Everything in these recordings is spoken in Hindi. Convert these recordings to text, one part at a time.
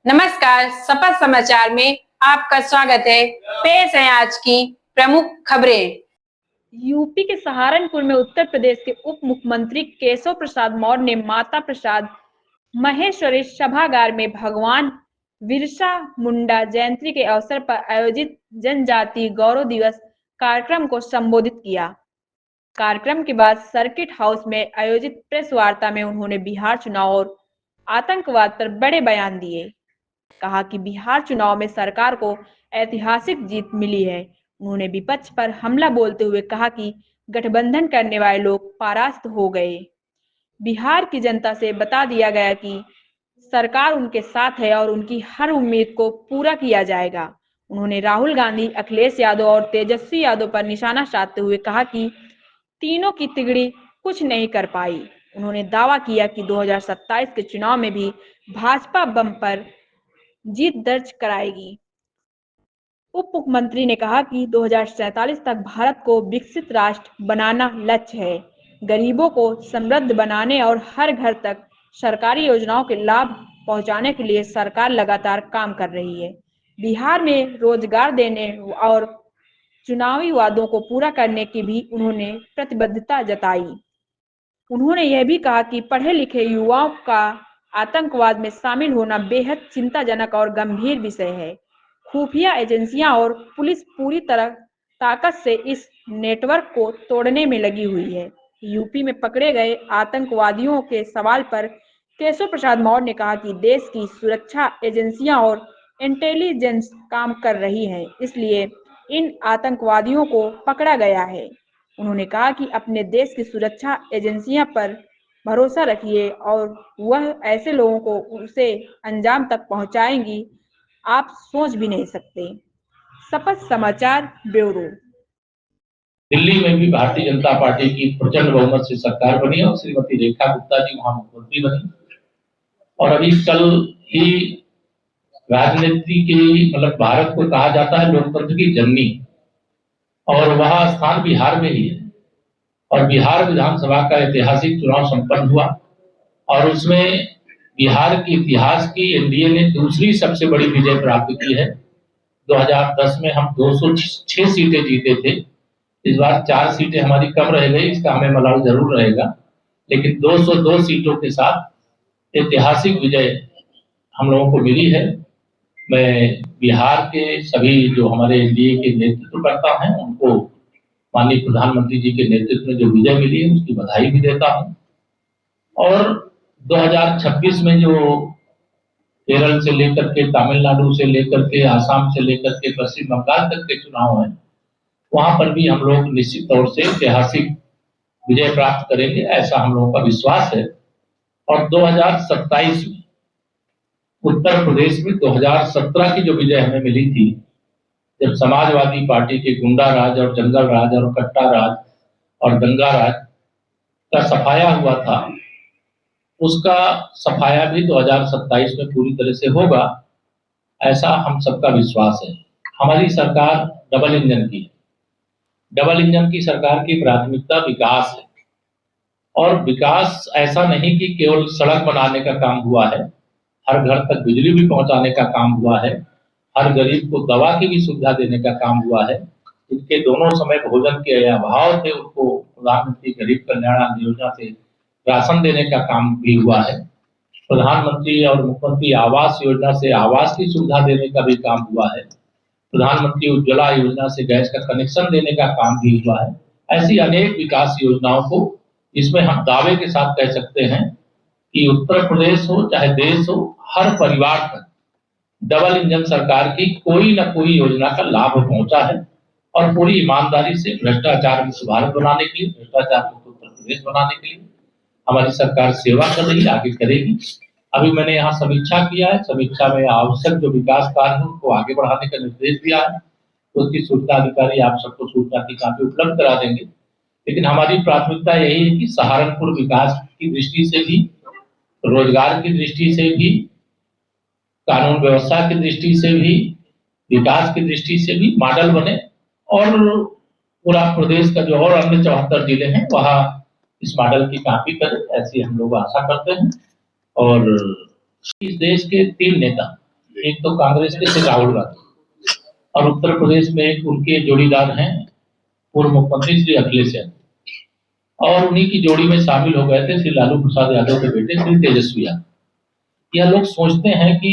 नमस्कार, सपा समाचार में आपका स्वागत है। पेश है आज की प्रमुख खबरें। यूपी के सहारनपुर में उत्तर प्रदेश के उप मुख्यमंत्री केशव प्रसाद मौर्य ने माता प्रसाद महेश्वरी सभागार में भगवान बिरसा मुंडा जयंती के अवसर पर आयोजित जनजातीय गौरव दिवस कार्यक्रम को संबोधित किया। कार्यक्रम के बाद सर्किट हाउस में आयोजित प्रेस वार्ता में उन्होंने बिहार चुनाव और आतंकवाद पर बड़े बयान दिए। कहा कि बिहार चुनाव में सरकार को ऐतिहासिक जीत मिली है। उन्होंने विपक्ष पर हमला बोलते हुए कहा कि गठबंधन करने वाले लोग परास्त हो गए। बिहार की जनता से बता दिया गया कि सरकार उनके साथ है और उनकी हर उम्मीद को पूरा किया जाएगा। उन्होंने राहुल गांधी, अखिलेश यादव और तेजस्वी यादव पर निशाना साधते हुए कहा कि तीनों की तिगड़ी कुछ नहीं कर पाई। उन्होंने दावा किया कि 2027 के चुनाव में भी भाजपा बम पर जीत दर्ज कराएगी। उप मुख्यमंत्री ने कहा कि 2047 तक भारत को विकसित राष्ट्र बनाना लक्ष्य है। गरीबों को समृद्ध बनाने और हर घर तक सरकारी योजनाओं के लाभ पहुंचाने के लिए सरकार लगातार काम कर रही है। बिहार में रोजगार देने और चुनावी वादों को पूरा करने की भी उन्होंने प्रतिबद्धता जताई। उन्होंने यह भी कहा कि पढ़े लिखे युवाओं का आतंकवाद में शामिल होना बेहद चिंताजनक और गंभीर विषय है। खुफिया एजेंसियां और पुलिस पूरी तरह ताकत से इस नेटवर्क को तोड़ने में लगी हुई है। यूपी में पकड़े गए आतंकवादियों के सवाल पर केशव प्रसाद मौर्य ने कहा कि देश की सुरक्षा एजेंसियां और इंटेलिजेंस काम कर रही है, इसलिए इन आतंकवादियों को पकड़ा गया है। उन्होंने कहा कि अपने देश की सुरक्षा एजेंसियां पर भरोसा रखिए और वह ऐसे लोगों को उसे अंजाम तक पहुंचाएंगी आप सोच भी नहीं सकते। सपा समाचार ब्यूरो। दिल्ली में भी भारतीय जनता पार्टी की प्रचंड बहुमत से सरकार बनी और श्रीमती रेखा गुप्ता जी वहां मुख्यमंत्री बनी। और अभी कल ही राजनीति की मतलब भारत को कहा जाता है लोकतंत्र की जननी, और वह स्थान बिहार में ही है। और बिहार विधानसभा का ऐतिहासिक चुनाव संपन्न हुआ और उसमें बिहार के इतिहास की एनडीए ने दूसरी सबसे बड़ी विजय प्राप्त की है। 2010 में हम 206 सीटें जीते थे। इस बार 4 सीटें हमारी कम रह गई, इसका हमें मलाल जरूर रहेगा, लेकिन 202 सीटों के साथ ऐतिहासिक विजय हम लोगों को मिली है। मैं बिहार के सभी जो हमारे एनडीए के नेतृत्वकर्ता हैं उनको माननीय प्रधानमंत्री जी के नेतृत्व में जो विजय मिली है उसकी बधाई भी देता हूं। और 2026 में जो केरल से लेकर के तमिलनाडु से लेकर के आसाम से लेकर के पश्चिम बंगाल तक के चुनाव हैं, वहां पर भी हम लोग निश्चित तौर से ऐतिहासिक विजय प्राप्त करेंगे, ऐसा हम लोगों का विश्वास है। और 2027 में उत्तर प्रदेश में 2017 की जो विजय हमें मिली थी, जब समाजवादी पार्टी के गुंडा राज और जंगल राज और कट्टा राज और दंगा राज का सफाया हुआ था, उसका सफाया भी 2027 में पूरी तरह से होगा, ऐसा हम सबका विश्वास है। हमारी सरकार डबल इंजन की सरकार की प्राथमिकता विकास है। और विकास ऐसा नहीं कि केवल सड़क बनाने का काम हुआ है, हर घर तक बिजली भी पहुंचाने का काम हुआ है, हर गरीब को दवा की भी सुविधा देने का काम हुआ है। जिनके दोनों समय भोजन के अभाव थे उनको प्रधानमंत्री गरीब कल्याण योजना से राशन देने का काम भी हुआ है। प्रधानमंत्री और मुख्यमंत्री आवास योजना से आवास की सुविधा देने का भी काम हुआ है। प्रधानमंत्री उज्ज्वला योजना से गैस का कनेक्शन देने का काम भी हुआ है। ऐसी अनेक विकास योजनाओं को इसमें हम दावे के साथ कह सकते हैं कि उत्तर प्रदेश हो चाहे देश हो, हर परिवार तक डबल इंजन सरकार की कोई न कोई योजना का लाभ पहुंचा है। और पूरी ईमानदारी से भ्रष्टाचार मुक्त भारत बनाने के लिए, भ्रष्टाचार मुक्त उत्तर प्रदेश बनाने के लिए हमारी सरकार सेवा कर रही है, आगे करेगी। अभी मैंने यहाँ समीक्षा किया है, समीक्षा में आवश्यक जो विकास कार्य है उनको आगे बढ़ाने का निर्देश दिया है, तो उसकी सूचना अधिकारी आप सबको सूचना की कॉपी उपलब्ध करा देंगे। लेकिन हमारी प्राथमिकता यही है कि सहारनपुर विकास की दृष्टि से भी, रोजगार की दृष्टि से भी, कानून व्यवस्था की दृष्टि से भी, विकास की दृष्टि से भी मॉडल बने और पूरा प्रदेश का जो और अन्य 74 जिले हैं वहां इस मॉडल की कॉपी करें, ऐसी हम लोग आशा करते हैं। और इस देश के 3 नेता एक तो कांग्रेस के श्री राहुल गांधी और उत्तर प्रदेश में एक उनके जोड़ीदार हैं पूर्व मुख्यमंत्री श्री अखिलेश यादव, और उन्हीं की जोड़ी में शामिल हो गए थे श्री लालू प्रसाद यादव के बेटे श्री तेजस्वी यादव। यह लोग सोचते हैं कि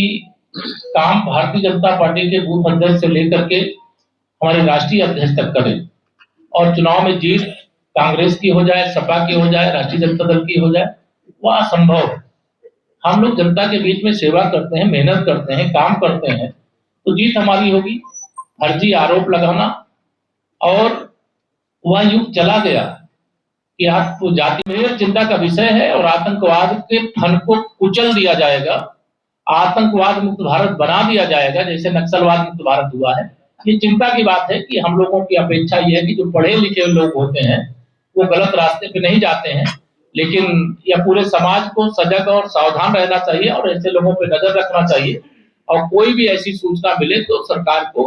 काम भारतीय जनता पार्टी के बूथ अध्यक्ष से लेकर के हमारे राष्ट्रीय अध्यक्ष तक करें और चुनाव में जीत कांग्रेस की हो जाए, सपा की हो जाए, राष्ट्रीय जनता दल की हो जाए, वह असंभव है। हम लोग जनता के बीच में सेवा करते हैं, मेहनत करते हैं, काम करते हैं, तो जीत हमारी होगी। फर्जी आरोप लगाना, और वह युग चला गया कि आप जाति में चिंता का विषय है और आतंकवाद के फन को कुचल दिया जाएगा, आतंकवाद मुक्त भारत बना दिया जाएगा जैसे नक्सलवाद मुक्त भारत हुआ है। ये चिंता की बात है कि हम लोगों की अपेक्षा ये है कि जो पढ़े लिखे लोग होते हैं वो गलत रास्ते पे नहीं जाते हैं, लेकिन यह पूरे समाज को सजग और सावधान रहना चाहिए और ऐसे लोगों पे नजर रखना चाहिए। और कोई भी ऐसी सूचना मिले तो सरकार को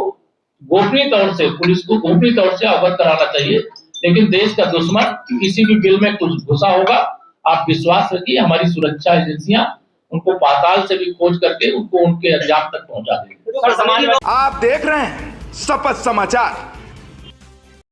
गोपनीय तौर से, पुलिस को गोपनीय तौर से अवगत कराना चाहिए। लेकिन देश का दुश्मन किसी भी बिल में कुछ घुसा होगा, आप विश्वास रखिए हमारी सुरक्षा एजेंसियां उनको पाताल से भी खोज करके उनको उनके अंजाम तक पहुंचा देंगे। आप देख रहे हैं शपथ समाचार।